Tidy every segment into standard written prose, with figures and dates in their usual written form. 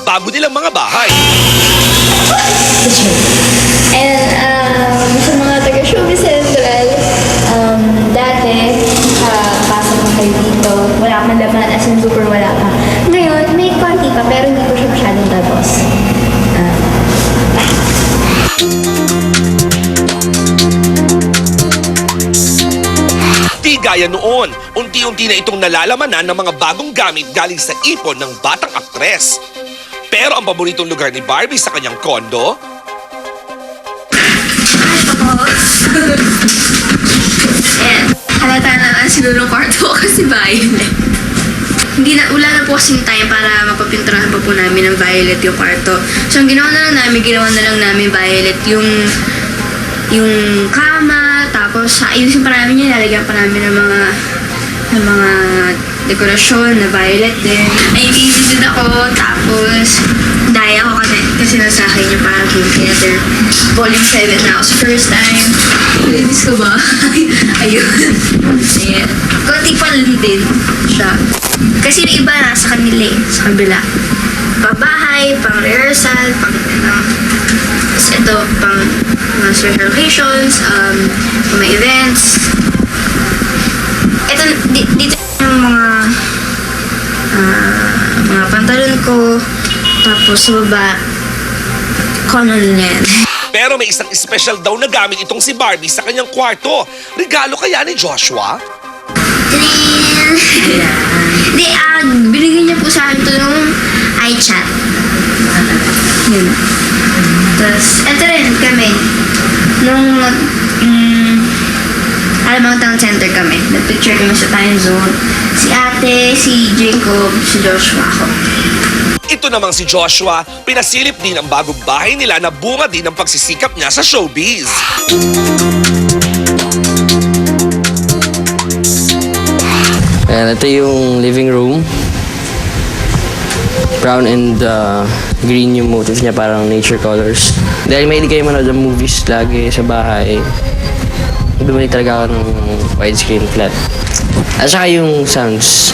bago nilang mga bahay. And sa mga taga-Showbiz Central, dati, pasok na kayo dito, wala pa laman, as in super wala pa. Ngayon, may konti pa, pero hindi ko siya masyadong tapos. Di gaya noon, unti-unti na itong nalalaman ng mga bagong gamit galing sa ipon ng batang aktres. Pero ang paboritong lugar ni Barbie sa kanyang kondo, Halata na siguro kwarto ko kasi violet. Wala na po kasing time para mapapinturahan pa po namin ng violet yung kwarto. So, ang ginawa na lang namin violet yung kama, tapos ayusin pa namin yun, lalagyan pa namin ng mga dekorasyon na violet din. Ay, easy din ako, tapos daya ko kasi nasa akin yung parang Game Theater. Volume 7 na ako sa first time. Ladies ko ba? Ayun. Ayan. Konti pa din siya. Kasi yung iba nasa kanila sa kabila. Pabahay, pang rehearsal, pang tapos ito, pang mga special occasions, mga events. Ito, dito yung mga pantalon ko, tapos sa baba, common yan. pero may isang special daw na gamit itong si Barbie sa kanyang kwarto. Regalo kaya ni Joshua? Hindi, binigyan niya po sa akin ito nung iChat. Yun. Tapos, eto rin kami. Nung Alamang Town Center kami. Nag-picture kami sa time zone. Si ate, si Jacob, si Joshua ako. Ito namang si Joshua, pinasilip din ang bagong bahay nila na bunga din ng pagsisikap niya sa showbiz. Ayan, ito yung living room. Brown and green yung motif niya, parang nature colors. Dahil mahilig kayo manood ng movies lagi sa bahay, bumili talaga ako ng widescreen flat. At saka yung sounds.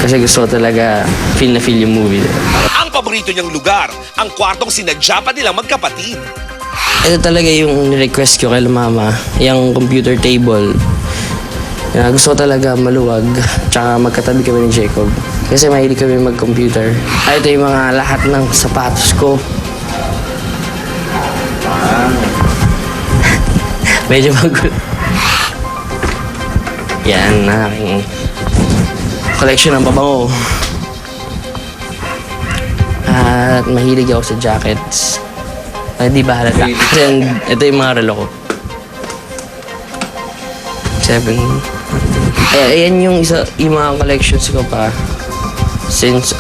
Kasi gusto ko talaga feel na feel yung movie. Ang paborito niyang lugar, ang kwartong sinadya pa nilang magkapatid. Ito talaga yung request ko kay mama, yung computer table. Gusto ko talaga maluwag, tsaka magkatabi kami ni Jacob. Kasi mahilig kami mag-computer. Ito yung mga lahat ng sapatos ko. Medyo magulo. Yan, aking collection ng pabango. At mahilig ako sa jackets. Hindi ba halata? Kasi ito yung mga relo ko. 7. Ayan yung mga collections ko pa. Since,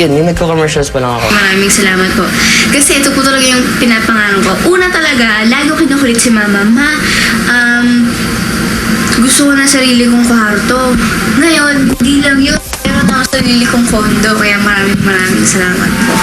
yun, yung nagko-commercials pa lang ako. Maraming salamat po. Kasi ito po talaga yung pinapangarap ko. Una talaga, lagi ko kinukulit si mama. Gusto ko na sarili kong kwarto. Ngayon, hindi lang yun. Meron ako sarili kong kondo. Kaya maraming salamat po.